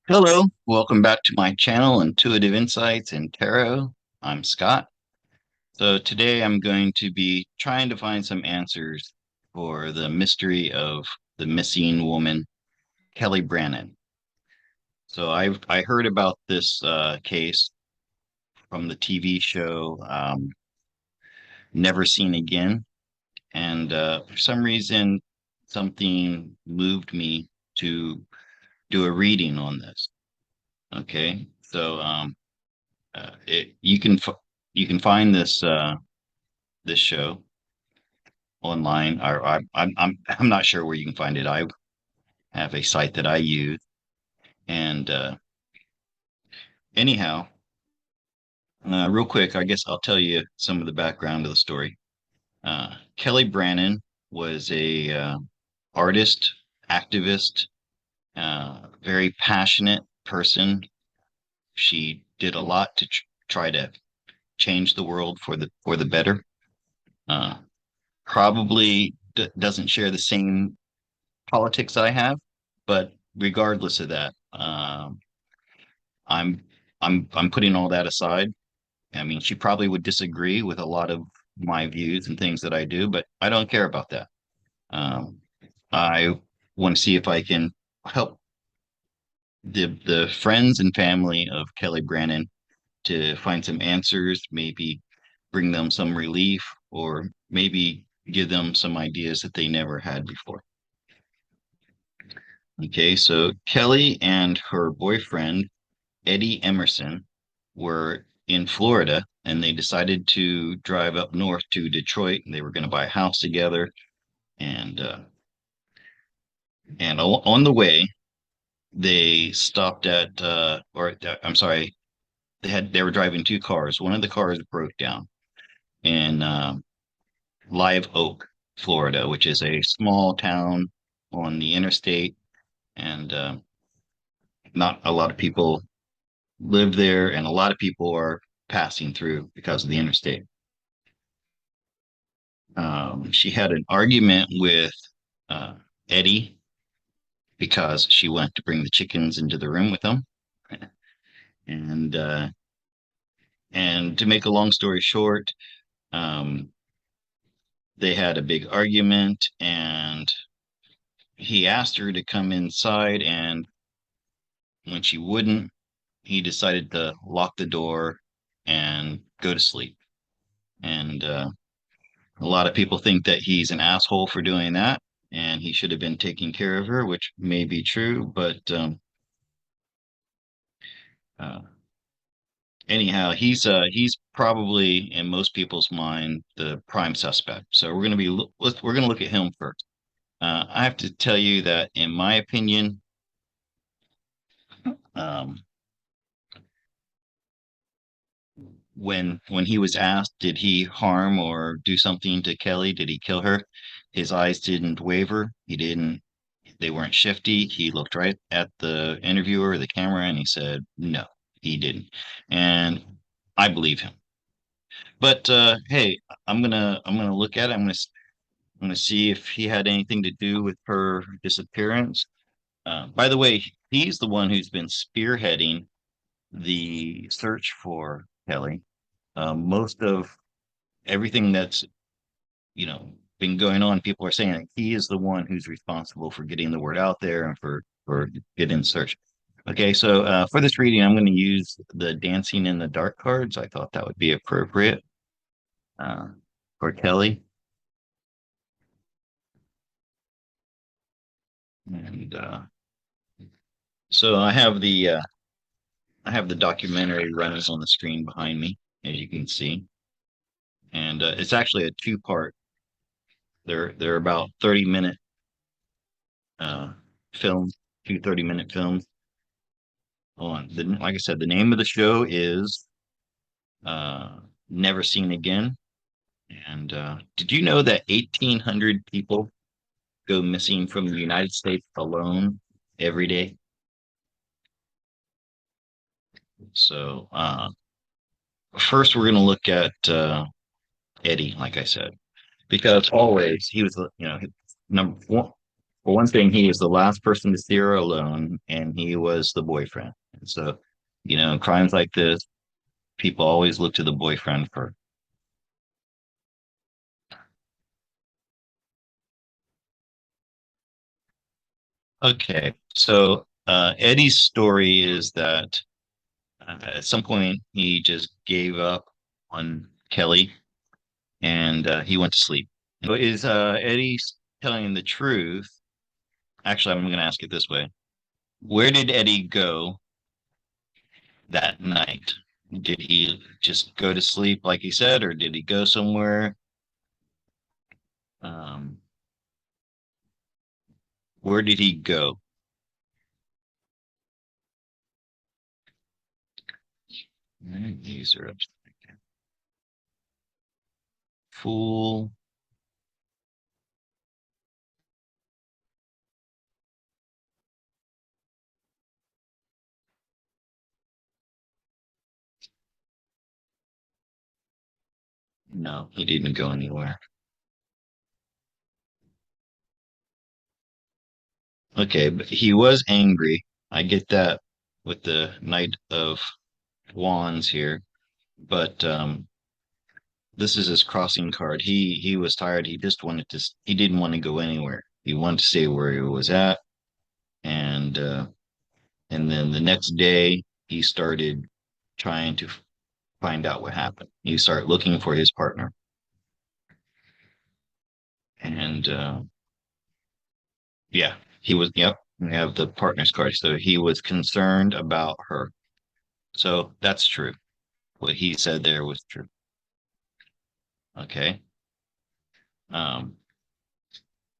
Hello, welcome back to my channel, Intuitive Insights in Tarot. I'm Scott. So today I'm going to be trying to find some answers for the mystery of the missing woman, Kelly Brannon. So I heard about this case from the TV show Never Seen Again, and for some reason something moved me to do a reading on this. Okay, so you can you can find this show online. Or I'm not sure where you can find it. I have a site that I use, and anyhow, real quick, I guess I'll tell you some of the background of the story. Kelly Brannon was a artist, activist, very passionate person. She did a lot to try to change the world for the better. Uh, Probably doesn't share the same politics I have, but regardless of that, I'm I'm putting all that aside. I mean, she probably would disagree with a lot of my views and things that I do, but I don't care about that. Um, I want to see if I can help the friends and family of Kelly Brannon to find some answers, maybe bring them some relief, or maybe give them some ideas that they never had before. Okay, so Kelly and her boyfriend, Eddie Emerson, were in Florida and they decided to drive up north to Detroit and they were going to buy a house together. And on the way, they stopped at I'm sorry, they were driving two cars. One of the cars broke down in Live Oak, Florida, which is a small town on the interstate, and not a lot of people live there, and a lot of people are passing through because of the interstate. She had an argument with uh, Eddie because she went to bring the chickens into the room with them, and to make a long story short, um, they had a big argument, and he asked her to come inside, and when she wouldn't, he decided to lock the door and go to sleep. And a lot of people think that he's an asshole for doing that, and he should have been taking care of her, which may be true. But uh, anyhow, he's probably in most people's mind the prime suspect. So we're gonna look at him first. I have to tell you that, in my opinion, um, when he was asked, did he harm or do something to Kelly? Did he kill her? His eyes didn't waver. He didn't. They weren't shifty. He looked right at the interviewer, the camera, and he said, "No, he didn't." And I believe him. But hey, I'm gonna look at it. I'm gonna see if he had anything to do with her disappearance. By the way, he's the one who's been spearheading the search for Kelly. Most of everything that's been going on, people are saying that he is the one who's responsible for getting the word out there and for getting the search. Okay, so for this reading, I'm going to use the Dancing in the Dark cards. I thought that would be appropriate uh, for Kelly. And so I have the documentary running on the screen behind me, as you can see, and it's actually a two-part. They're about 30-minute uh, films, two 30-minute films. On the like I said, the name of the show is uh, Never Seen Again. And did you know that 1,800 people go missing from the United States alone every day? So first, we're going to look at Eddie, like I said, because always he was, number one. For one thing, he was the last person to see her alone, and he was the boyfriend. And so, in crimes like this, people always look to the boyfriend for. Okay, so Eddie's story is that at some point he just gave up on Kelly and he went to sleep. So is Eddie telling the truth? Actually, I'm going to ask it this way. Where did Eddie go that night? Did he just go to sleep like he said, or did he go somewhere? Um, where did he go? These are fool. No, he didn't go anywhere. Okay, but he was angry. I get that with the Knight of Wands here, but this is his crossing card. He was tired. He just wanted to. He didn't want to go anywhere. He wanted to stay where he was at, and and then the next day he started trying to find out what happened. He started looking for his partner, and yeah, he was. Yep, we have the partner's card. So he was concerned about her. So that's true. What he said there was true. Okay. Um,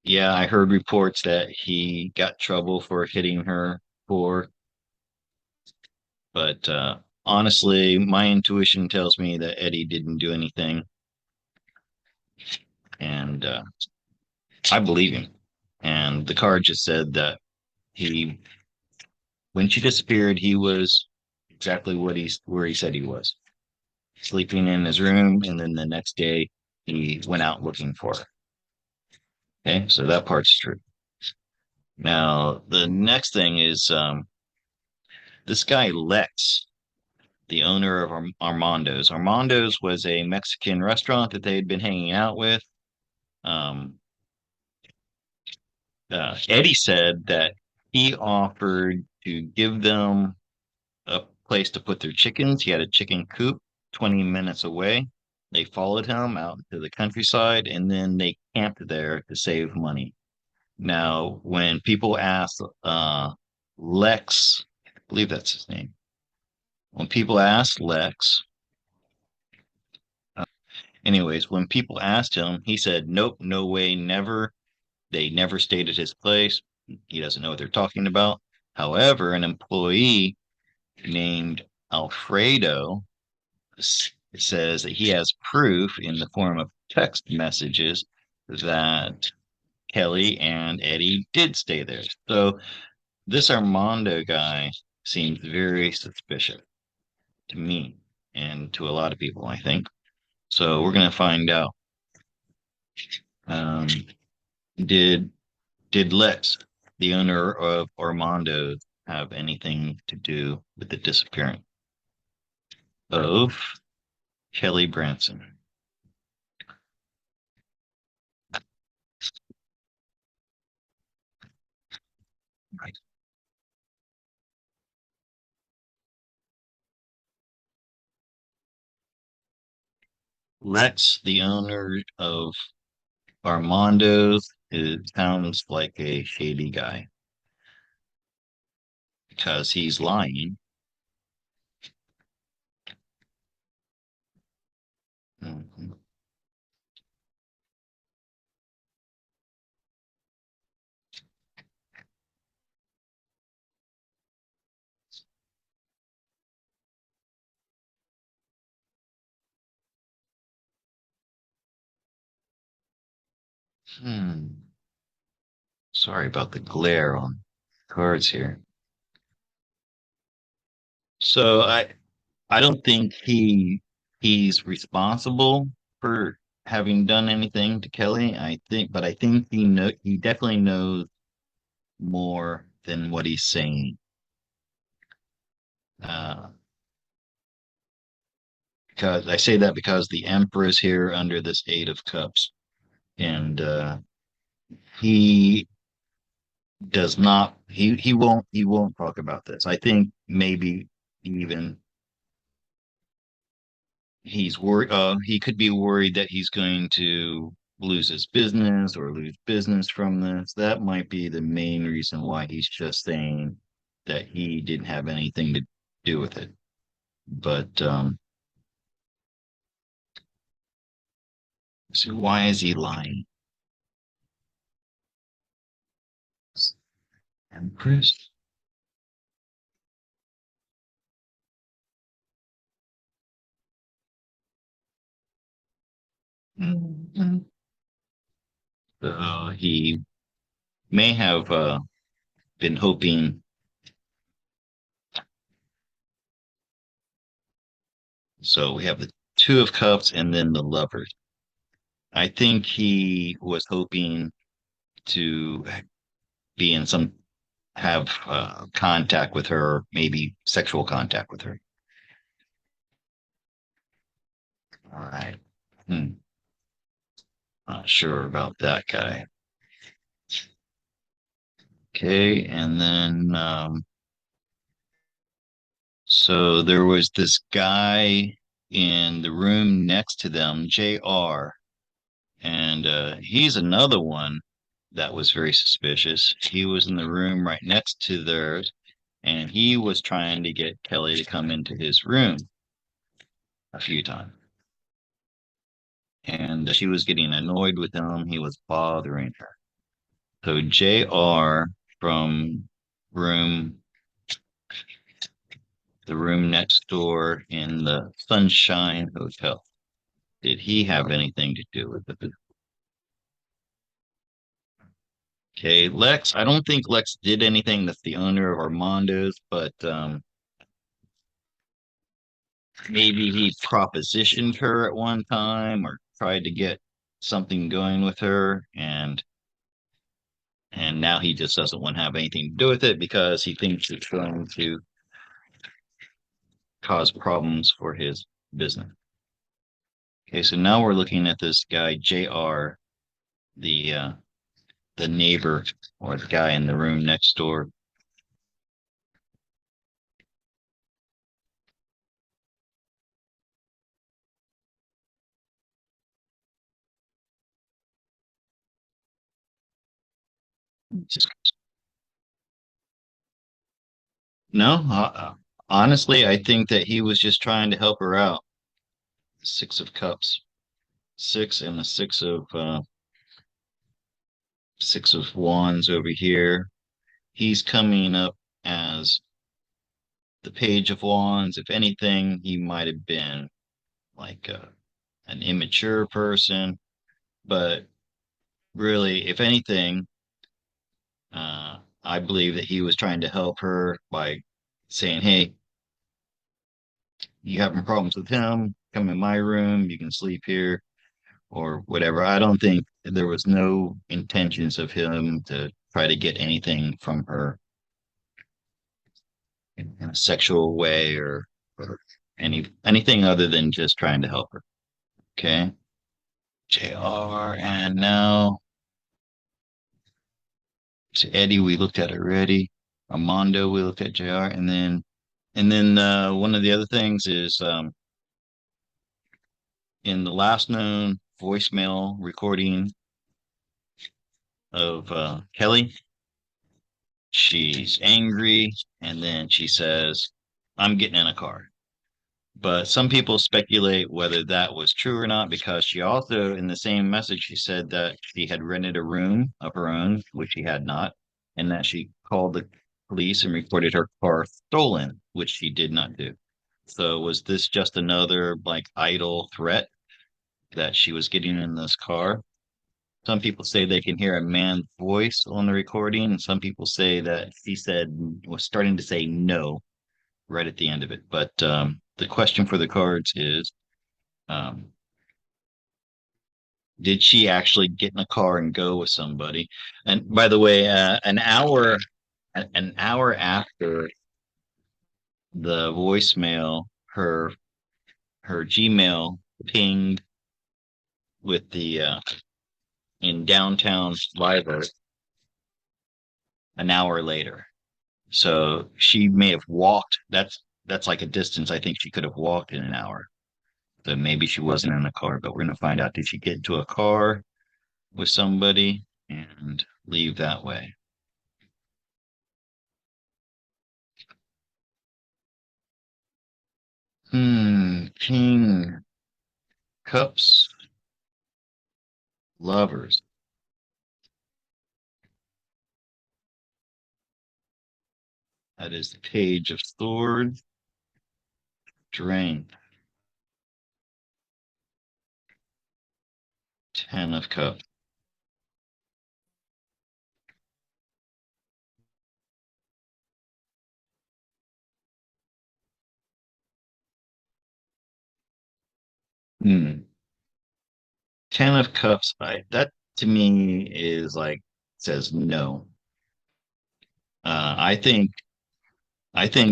yeah, I heard reports that he got trouble for hitting her for, but honestly, my intuition tells me that Eddie didn't do anything, and I believe him. And the card just said that he, when she disappeared, he was exactly what he's where he said he was, sleeping in his room, and then the next day he went out looking for her. Okay, so that part's true. Now the next thing is this guy Lex, the owner of Armando's. Armando's was a Mexican restaurant that they had been hanging out with. Um, Eddie said that he offered to give them a place to put their chickens. He had a chicken coop 20 minutes away. They followed him out to the countryside and then they camped there to save money. Now, when people ask Lex, I believe that's his name, when people ask Lex, anyways, when people asked him, he said, nope, no way, never. They never stayed at his place. He doesn't know what they're talking about. However, an employee named Alfredo says that he has proof in the form of text messages that Kelly and Eddie did stay there. So this Armando guy seems very suspicious to me and to a lot of people, I think. So we're going to find out. Um, did did Lex, the owner of Armando, have anything to do with the disappearance of Kelly Branson? Right. Lex, the owner of Armando's, it sounds like a shady guy because he's lying. Mhm. Hmm. Sorry about the glare on cards here. So I don't think he's responsible for having done anything to Kelly. I think, but I think he definitely knows. more than what he's saying. Uh, because I say that because the Emperor is here under this Eight of Cups, and he does not. He won't talk about this. I think maybe even he's worried. He could be worried that he's going to lose his business or lose business from this. That might be the main reason why he's just saying that he didn't have anything to do with it. But so why is he lying? Empress? Mhm. He may have been hoping. So we have the Two of Cups and then the Lovers. I think he was hoping to be in some have contact with her, maybe sexual contact with her. All right. Hmm. Not sure about that guy. Okay, and then so there was this guy in the room next to them, JR, and he's another one that was very suspicious. He was in the room right next to theirs, and he was trying to get Kelly to come into his room a few times. And she was getting annoyed with him. He was bothering her. So JR from room the room next door in the Sunshine Hotel. Did he have anything to do with it? Okay, Lex. I don't think Lex did anything. That's the owner of Armando's, but maybe he propositioned her at one time or tried to get something going with her, and now he just doesn't want to have anything to do with it because he thinks it's going to cause problems for his business. Okay, so now we're looking at this guy JR, the neighbor or the guy in the room next door. No, honestly, I think that he was just trying to help her out. Six of Cups, six and the six of Wands over here. He's coming up as the Page of Wands. If anything, he might have been like an immature person, but really, if anything, I believe that he was trying to help her by saying, "Hey, you having problems with him? Come in my room. You can sleep here." Or whatever. I don't think there was no intentions of him to try to get anything from her in a sexual way or anything other than just trying to help her. Okay. JR and now to Eddie we looked at already. Armando we looked at JR and then one of the other things is in the last known voicemail recording of Kelly. She's angry, and then she says, I'm getting in a car. But some people speculate whether that was true or not because she also, in the same message, she said that she had rented a room of her own, which she had not, and that she called the police and reported her car stolen, which she did not do. So was this just another like idle threat that she was getting in this car? Some people say they can hear a man's voice on the recording, and some people say that she said was starting to say no right at the end of it. But the question for the cards is, um, Did she actually get in a car and go with somebody? And by the way, an hour after the voicemail, her Gmail pinged with the in downtown Liver an hour later. So she may have walked. That's like a distance I think she could have walked in an hour. So maybe she wasn't in a car, but we're gonna find out. Did she get into a car with somebody and leave that way? King Cups Lovers. That is the Page of Swords, Strength, Ten of Cups. Hmm. Ten of Cups. That to me is like says no. I think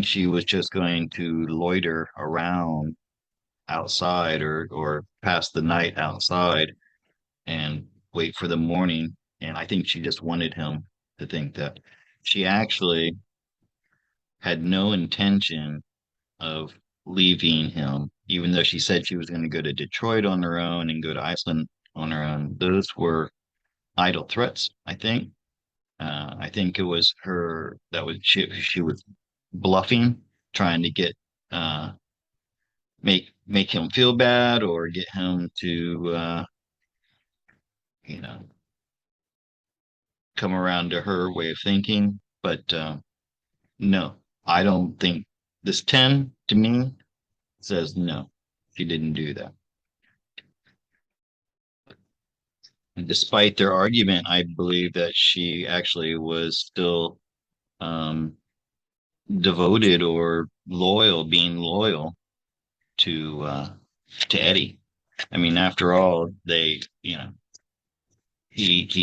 she was just going to loiter around outside or pass the night outside and wait for the morning. And I think she just wanted him to think that she actually had no intention of leaving him, even though she said she was going to go to Detroit on her own and go to Iceland on her own. Those were idle threats, I think. I think it was her that was she was bluffing, trying to get uh, make him feel bad or get him to you know come around to her way of thinking. But no, I don't think this 10 to me says no, she didn't do that. And despite their argument, I believe that she actually was still um, devoted or loyal, being loyal to Eddie. I mean, after all, he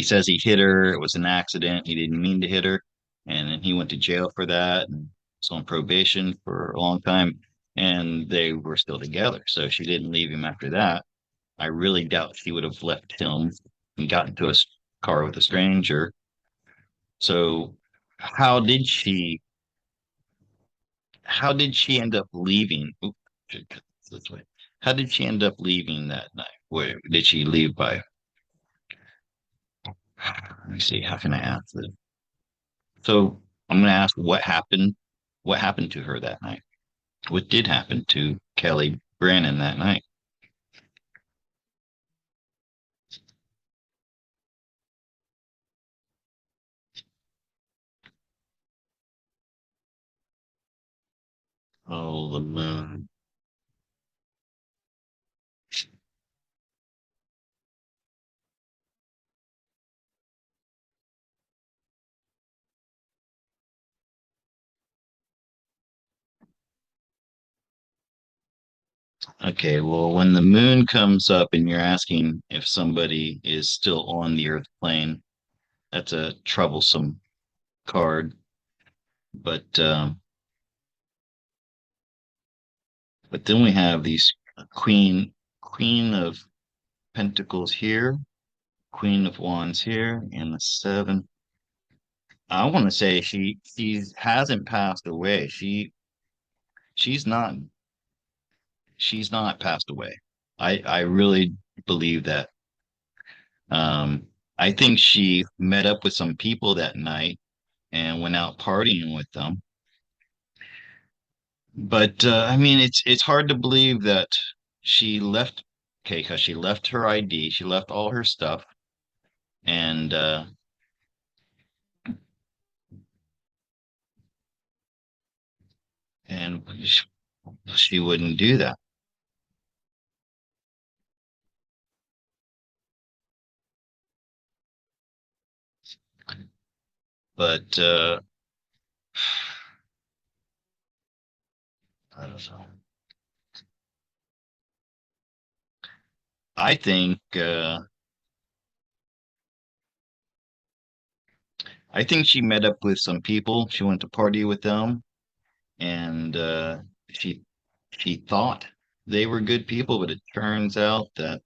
says he hit her. It was an accident. He didn't mean to hit her, and then he went to jail for that and was on probation for a long time. And they were still together, so she didn't leave him after that. I really doubt she would have left him and got into a car with a stranger. So, how did she? How did she end up leaving? Oop, should cut this way. How did she end up leaving that night? Where did she leave by? Let me see. How can I ask this? So I'm going to ask what happened. What happened to her that night? What did happen to Kelly Brannon that night? Oh, the moon. Okay, well, when the moon comes up and you're asking if somebody is still on the Earth plane, that's a troublesome card. But then we have these Queen of Pentacles here, Queen of Wands here, and the seven. I want to say she hasn't passed away. She's not she's not passed away. I really believe that. I think she met up with some people that night and went out partying with them. But I mean, it's hard to believe that she left. Okay, because she left her ID, she left all her stuff, and and she wouldn't do that. But I don't know. I think. I think she met up with some people. She went to party with them, and she she thought they were good people, but it turns out that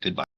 goodbye.